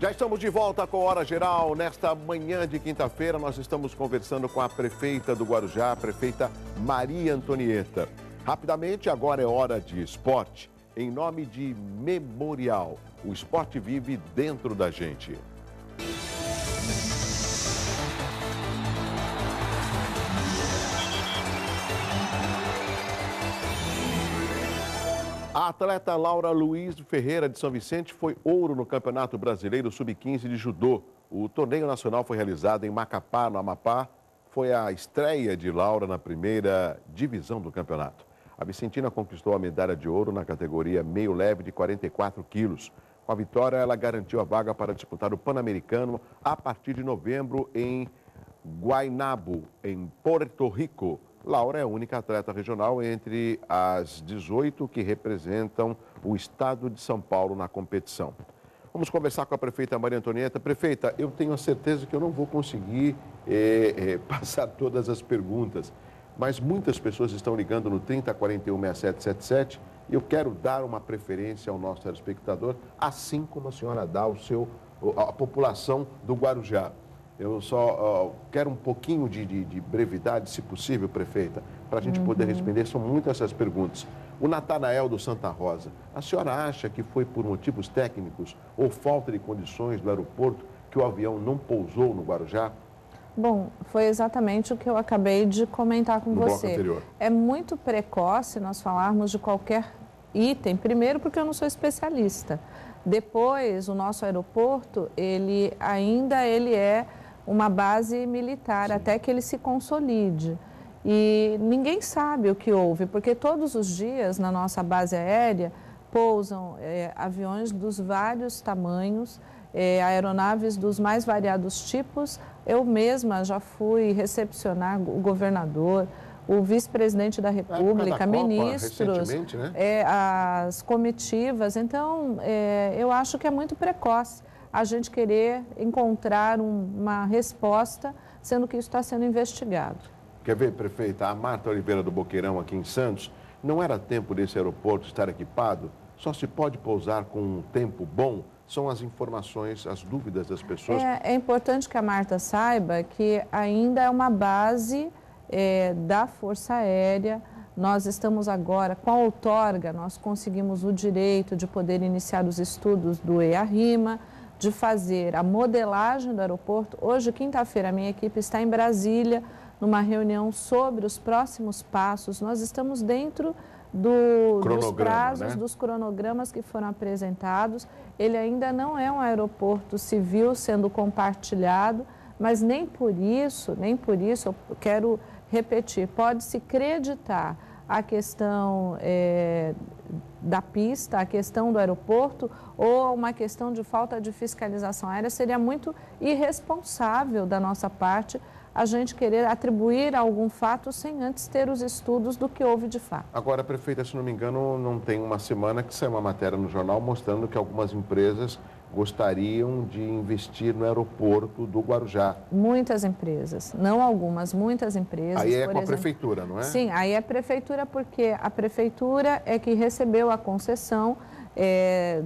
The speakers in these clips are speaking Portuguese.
Já estamos de volta com a Hora Geral. Nesta manhã de quinta-feira, nós estamos conversando com a prefeita do Guarujá, a prefeita Maria Antonieta. Rapidamente, agora é hora de esporte. Em nome de Memorial, o esporte vive dentro da gente. A atleta Laura Luiz Ferreira de São Vicente foi ouro no Campeonato Brasileiro Sub-15 de Judô. O torneio nacional foi realizado em Macapá, no Amapá. Foi a estreia de Laura na primeira divisão do campeonato. A vicentina conquistou a medalha de ouro na categoria meio leve de 44 quilos. Com a vitória, ela garantiu a vaga para disputar o Pan-Americano a partir de novembro em Guaynabo, em Porto Rico. Laura é a única atleta regional entre as 18 que representam o estado de São Paulo na competição. Vamos conversar com a prefeita Maria Antonieta. Prefeita, eu tenho a certeza que eu não vou conseguir passar todas as perguntas, mas muitas pessoas estão ligando no 30416777 e eu quero dar uma preferência ao nosso telespectador, assim como a senhora dá à população do Guarujá. Eu só quero um pouquinho de brevidade, se possível, prefeita, para a gente poder responder. São muitas essas perguntas. O Natanael do Santa Rosa, a senhora acha que foi por motivos técnicos ou falta de condições do aeroporto que o avião não pousou no Guarujá? Bom, foi exatamente o que eu acabei de comentar com você. No bloco anterior. É muito precoce nós falarmos de qualquer item, primeiro porque eu não sou especialista. Depois, o nosso aeroporto, ele é uma base militar, sim, até que ele se consolide. E ninguém sabe o que houve, porque todos os dias na nossa base aérea pousam aviões dos vários tamanhos, aeronaves dos mais variados tipos. Eu mesma já fui recepcionar o governador, o vice-presidente da República, ministros, né? As comitivas. Então, eu acho que é muito precoce a gente querer encontrar uma resposta, sendo que isso está sendo investigado. Quer ver, prefeita, a Marta Oliveira do Boqueirão, aqui em Santos, não era tempo desse aeroporto estar equipado? Só se pode pousar com um tempo bom? São as informações, as dúvidas das pessoas. É importante que a Marta saiba que ainda é uma base da Força Aérea. Nós estamos agora, com a outorga, nós conseguimos o direito de poder iniciar os estudos do EARIMA, de fazer a modelagem do aeroporto. Hoje, quinta-feira, a minha equipe está em Brasília, numa reunião sobre os próximos passos. Nós estamos dentro dos prazos, né? Dos cronogramas que foram apresentados. Ele ainda não é um aeroporto civil sendo compartilhado, mas nem por isso, eu quero repetir, pode-se creditar a questão da pista, a questão do aeroporto ou uma questão de falta de fiscalização aérea. Seria muito irresponsável da nossa parte a gente querer atribuir algum fato sem antes ter os estudos do que houve de fato. Agora, prefeita, se não me engano, não tem uma semana que saiu uma matéria no jornal mostrando que algumas empresas gostariam de investir no aeroporto do Guarujá. Muitas empresas, não algumas, muitas empresas. Aí é com a prefeitura, não é? Sim, aí é a prefeitura, porque a prefeitura é que recebeu a concessão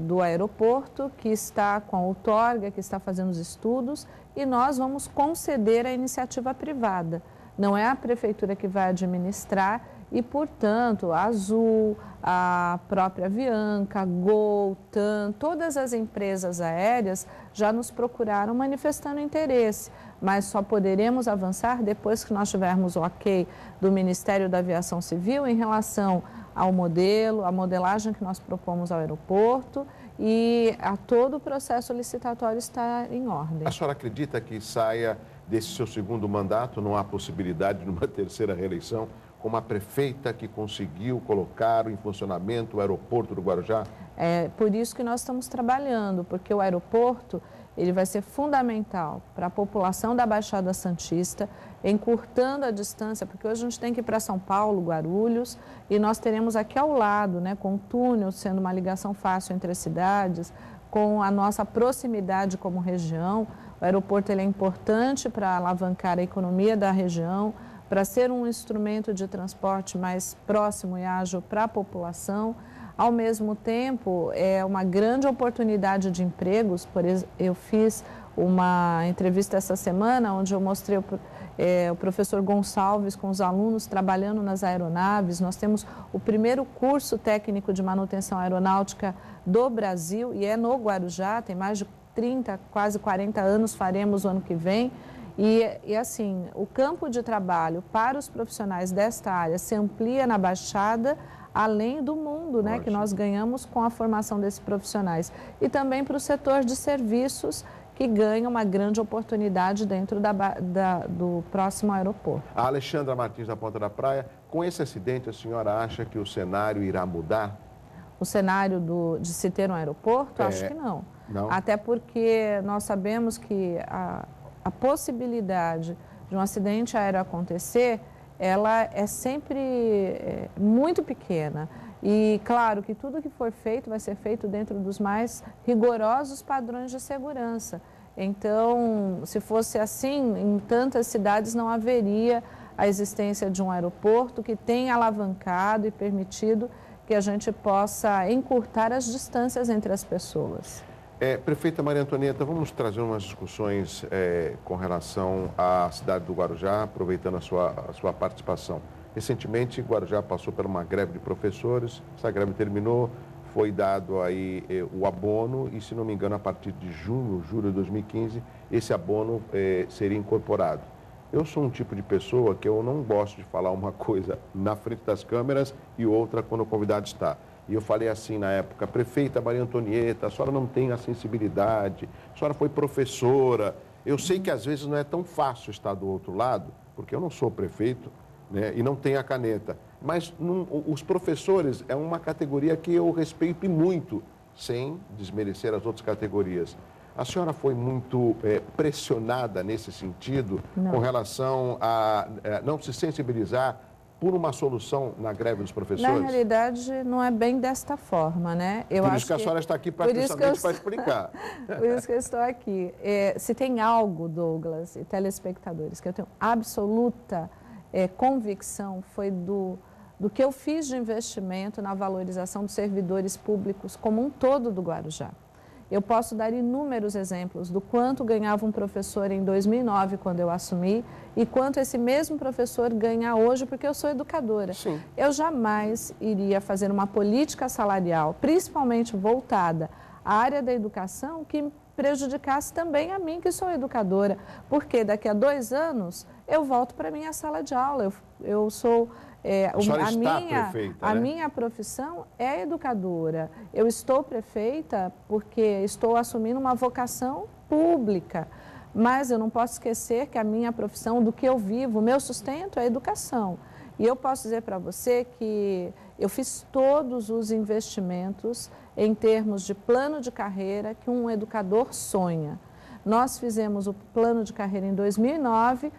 do aeroporto, que está com a outorga, que está fazendo os estudos, e nós vamos conceder a iniciativa privada. Não é a prefeitura que vai administrar e, portanto, a Azul, a própria Avianca, Gol, TAM, todas as empresas aéreas já nos procuraram manifestando interesse, mas só poderemos avançar depois que nós tivermos o ok do Ministério da Aviação Civil em relação ao modelo, a modelagem que nós propomos ao aeroporto e a todo o processo licitatório está em ordem. A senhora acredita que saia desse seu segundo mandato, não há possibilidade de uma terceira reeleição, como a prefeita que conseguiu colocar em funcionamento o aeroporto do Guarujá? É por isso que nós estamos trabalhando, porque o aeroporto ele vai ser fundamental para a população da Baixada Santista, encurtando a distância, porque hoje a gente tem que ir para São Paulo, Guarulhos, e nós teremos aqui ao lado, né, com o túnel sendo uma ligação fácil entre as cidades, com a nossa proximidade como região. O aeroporto ele é importante para alavancar a economia da região, para ser um instrumento de transporte mais próximo e ágil para a população. Ao mesmo tempo, é uma grande oportunidade de empregos. Por exemplo, eu fiz uma entrevista essa semana onde eu mostrei o professor Gonçalves com os alunos trabalhando nas aeronaves. Nós temos o primeiro curso técnico de manutenção aeronáutica do Brasil e é no Guarujá, tem mais de 30, quase 40 anos, faremos o ano que vem. E assim, o campo de trabalho para os profissionais desta área se amplia na Baixada, além do mundo, né, que nós ganhamos com a formação desses profissionais. E também para o setor de serviços, que ganha uma grande oportunidade dentro do próximo aeroporto. A Alexandra Martins, da Ponta da Praia, com esse acidente, a senhora acha que o cenário irá mudar? O cenário de se ter um aeroporto? Acho que não. Não? Até porque nós sabemos que a possibilidade de um acidente aéreo acontecer, ela é sempre muito pequena. E, claro, que tudo que for feito vai ser feito dentro dos mais rigorosos padrões de segurança. Então, se fosse assim, em tantas cidades não haveria a existência de um aeroporto que tenha alavancado e permitido que a gente possa encurtar as distâncias entre as pessoas. Prefeita Maria Antonieta, vamos trazer umas discussões com relação à cidade do Guarujá, aproveitando a sua participação. Recentemente, Guarujá passou por uma greve de professores, essa greve terminou, foi dado aí o abono e, se não me engano, a partir de julho de 2015, esse abono seria incorporado. Eu sou um tipo de pessoa que eu não gosto de falar uma coisa na frente das câmeras e outra quando o convidado está. E eu falei assim na época: prefeita Maria Antonieta, a senhora não tem a sensibilidade, a senhora foi professora. Eu sei que às vezes não é tão fácil estar do outro lado, porque eu não sou prefeito, né, e não tenho a caneta. Mas os professores é uma categoria que eu respeito muito, sem desmerecer as outras categorias. A senhora foi muito pressionada nesse sentido, com relação a não se sensibilizar por uma solução na greve dos professores? Na realidade, não é bem desta forma, né? Por isso que a senhora está aqui praticamente para explicar. Por isso que eu estou aqui. Se tem algo, Douglas e telespectadores, que eu tenho absoluta convicção, foi do que eu fiz de investimento na valorização dos servidores públicos como um todo do Guarujá. Eu posso dar inúmeros exemplos do quanto ganhava um professor em 2009, quando eu assumi, e quanto esse mesmo professor ganha hoje, porque eu sou educadora. Sim. Eu jamais iria fazer uma política salarial, principalmente voltada à área da educação, que prejudicasse também a mim, que sou educadora, porque daqui a 2 anos eu volto para a minha sala de aula. Eu sou... A minha profissão é educadora. Eu estou prefeita porque estou assumindo uma vocação pública, mas eu não posso esquecer que a minha profissão, do que eu vivo, o meu sustento é a educação. E eu posso dizer para você que eu fiz todos os investimentos em termos de plano de carreira que um educador sonha. Nós fizemos o plano de carreira em 2009,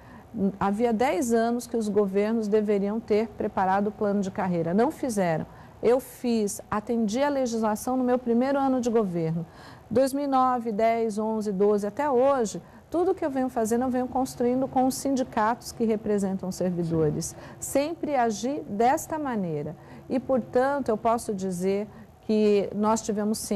havia 10 anos que os governos deveriam ter preparado o plano de carreira. Não fizeram. Eu atendi a legislação no meu primeiro ano de governo. 2009, 10, 11, 12, até hoje, tudo que eu venho fazendo, eu venho construindo com os sindicatos que representam os servidores. Sempre agi desta maneira. E, portanto, eu posso dizer que nós tivemos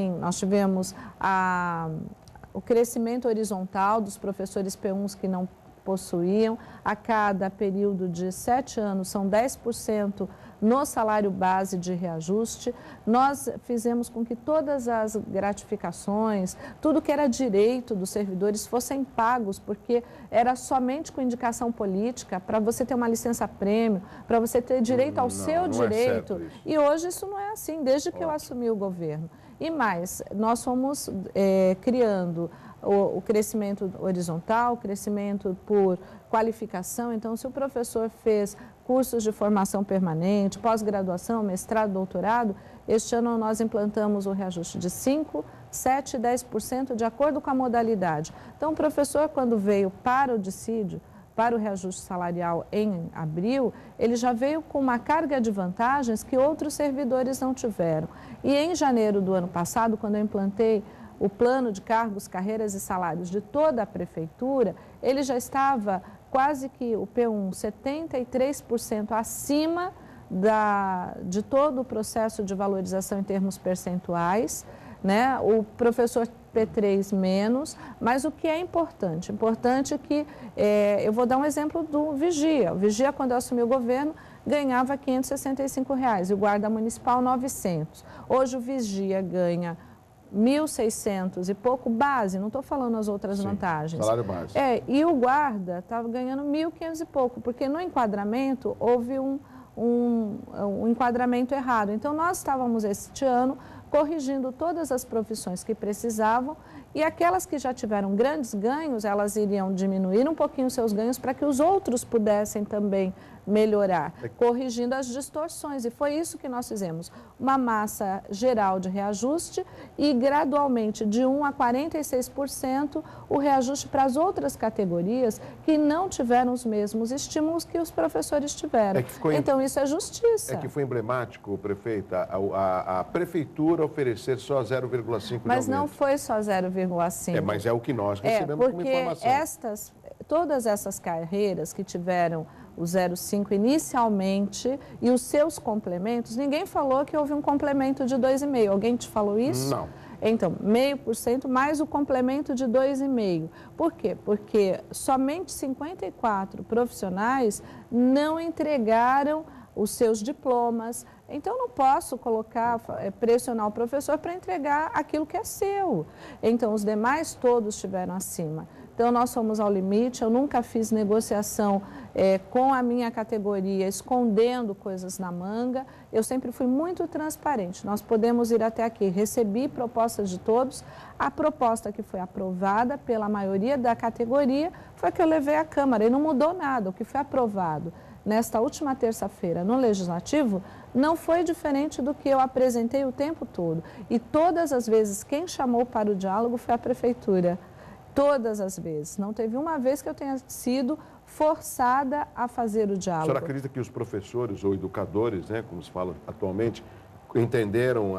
o crescimento horizontal dos professores P1s que não possuíam. A cada período de 7 anos, são 10% no salário base de reajuste. Nós fizemos com que todas as gratificações, tudo que era direito dos servidores fossem pagos, porque era somente com indicação política, para você ter uma licença-prêmio, para você ter direito ao seu direito. E hoje isso não é assim, desde que eu assumi o governo. E mais, nós fomos criando o crescimento horizontal, o crescimento por qualificação. Então, se o professor fez cursos de formação permanente, pós-graduação, mestrado, doutorado, este ano nós implantamos o reajuste de 5%, 7% e 10% de acordo com a modalidade. Então, o professor, quando veio para o dissídio, para o reajuste salarial em abril, ele já veio com uma carga de vantagens que outros servidores não tiveram. E em janeiro do ano passado, quando eu implantei o plano de cargos, carreiras e salários de toda a prefeitura, ele já estava quase que o P1 73% acima de todo o processo de valorização em termos percentuais, né? O professor P3 menos, mas o que é importante? Importante que, eu vou dar um exemplo do Vigia. O Vigia, quando eu assumi o governo, ganhava R$ 565 e o guarda municipal R$ 900. Hoje o Vigia ganha R$ 1.600 e pouco base, não estou falando as outras vantagens. Salário base. E o guarda estava ganhando R$ 1.500 e pouco, porque no enquadramento houve um enquadramento errado. Então, nós estávamos este ano corrigindo todas as profissões que precisavam e aquelas que já tiveram grandes ganhos, elas iriam diminuir um pouquinho seus ganhos para que os outros pudessem também melhorar, corrigindo as distorções. E foi isso que nós fizemos, uma massa geral de reajuste e gradualmente de 1% a 46% o reajuste para as outras categorias que não tiveram os mesmos estímulos que os professores tiveram. Então isso é justiça. É que foi emblemático, prefeita, a prefeitura oferecer só 0,5%. Mas não foi só 0,5%. Mas é o que nós recebemos como informação. Porque todas essas carreiras que tiveram o 0,5 inicialmente e os seus complementos, ninguém falou que houve um complemento de 2,5%. Alguém te falou isso? Não. Então, 0,5% mais o complemento de 2,5%. Por quê? Porque somente 54 profissionais não entregaram os seus diplomas. Então, não posso pressionar o professor para entregar aquilo que é seu. Então, os demais todos estiveram acima. Então, nós fomos ao limite, eu nunca fiz negociação com a minha categoria, escondendo coisas na manga. Eu sempre fui muito transparente. Nós podemos ir até aqui, recebi propostas de todos. A proposta que foi aprovada pela maioria da categoria foi a que eu levei à Câmara e não mudou nada. O que foi aprovado nesta última terça-feira no Legislativo não foi diferente do que eu apresentei o tempo todo. E todas as vezes quem chamou para o diálogo foi a Prefeitura. Todas as vezes. Não teve uma vez que eu tenha sido forçada a fazer o diálogo. A senhora acredita que os professores ou educadores, né, como se fala atualmente, entenderam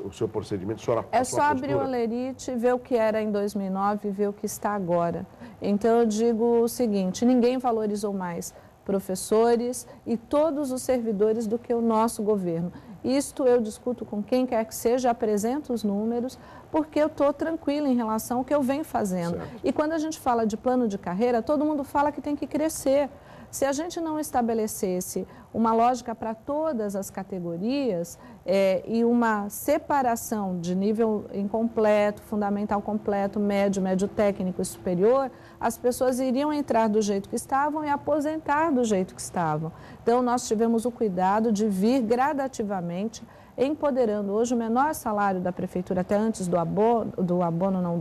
o seu procedimento? É só abrir o Olerite, ver o que era em 2009 e ver o que está agora. Então, eu digo o seguinte, ninguém valorizou mais professores e todos os servidores do que o nosso governo. Isto eu discuto com quem quer que seja, apresento os números, porque eu estou tranquila em relação ao que eu venho fazendo. Certo. E quando a gente fala de plano de carreira, todo mundo fala que tem que crescer. Se a gente não estabelecesse uma lógica para todas as categorias e uma separação de nível incompleto, fundamental completo, médio, médio técnico e superior, as pessoas iriam entrar do jeito que estavam e aposentar do jeito que estavam. Então, nós tivemos o cuidado de vir gradativamente empoderando. Hoje, o menor salário da Prefeitura, até antes do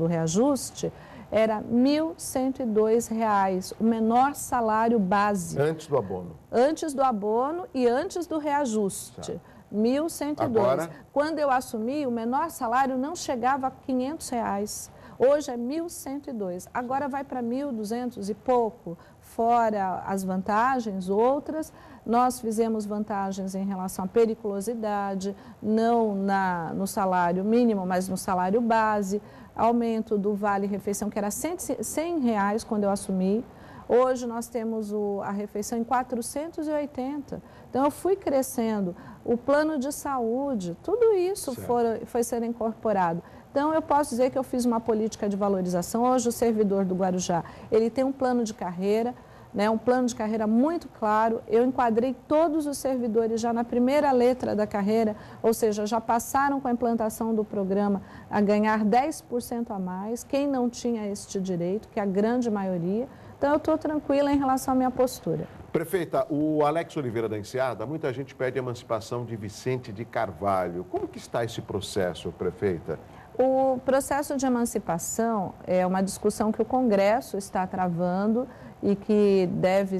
reajuste, era R$ 1.102, o menor salário base. Antes do abono? Antes do abono e antes do reajuste. Tá. 1.102. Agora... Quando eu assumi, o menor salário não chegava a R$ 500. Hoje é 1.102. Agora vai para 1.200 e pouco, fora as vantagens, outras. Nós fizemos vantagens em relação à periculosidade, não no salário mínimo, mas no salário base. Aumento do vale-refeição, que era R$ 100 quando eu assumi. Hoje nós temos a refeição em 480. Então, eu fui crescendo. O plano de saúde, tudo isso foi sendo incorporado. Então, eu posso dizer que eu fiz uma política de valorização. Hoje, o servidor do Guarujá, ele tem um plano de carreira, né, um plano de carreira muito claro. Eu enquadrei todos os servidores já na primeira letra da carreira, ou seja, já passaram com a implantação do programa a ganhar 10% a mais, quem não tinha este direito, que é a grande maioria. Então, eu estou tranquila em relação à minha postura. Prefeita, o Alex Oliveira da Enseada, muita gente pede a emancipação de Vicente de Carvalho. Como que está esse processo, prefeita? O processo de emancipação é uma discussão que o Congresso está travando e que deve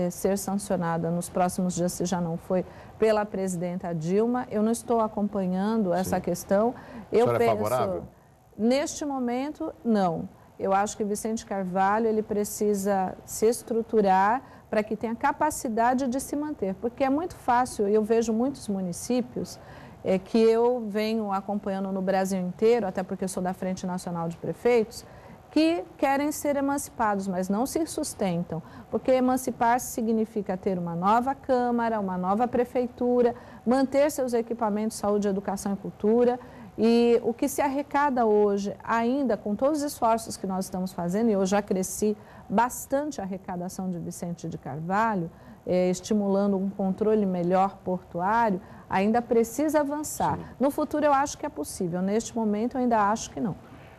ser sancionada nos próximos dias, se já não foi, pela presidenta Dilma. Eu não estou acompanhando essa questão. Eu penso, é favorável? Neste momento, não. Eu acho que Vicente Carvalho ele precisa se estruturar para que tenha capacidade de se manter, porque é muito fácil, eu vejo muitos municípios que eu venho acompanhando no Brasil inteiro, até porque eu sou da Frente Nacional de Prefeitos, que querem ser emancipados, mas não se sustentam, porque emancipar-se significa ter uma nova Câmara, uma nova Prefeitura, manter seus equipamentos de saúde, educação e cultura. E o que se arrecada hoje, ainda com todos os esforços que nós estamos fazendo, e eu já cresci bastante a arrecadação de Vicente de Carvalho, estimulando um controle melhor portuário, ainda precisa avançar. Sim. No futuro eu acho que é possível, neste momento eu ainda acho que não.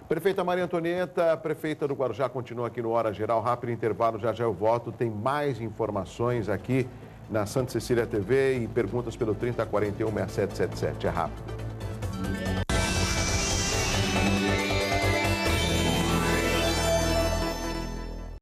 Prefeita Maria Antonieta, prefeita do Guarujá, continua aqui no Hora Geral. Rápido intervalo, já já eu volto. Tem mais informações aqui na Santa Cecília TV e perguntas pelo 3041-6777. É rápido.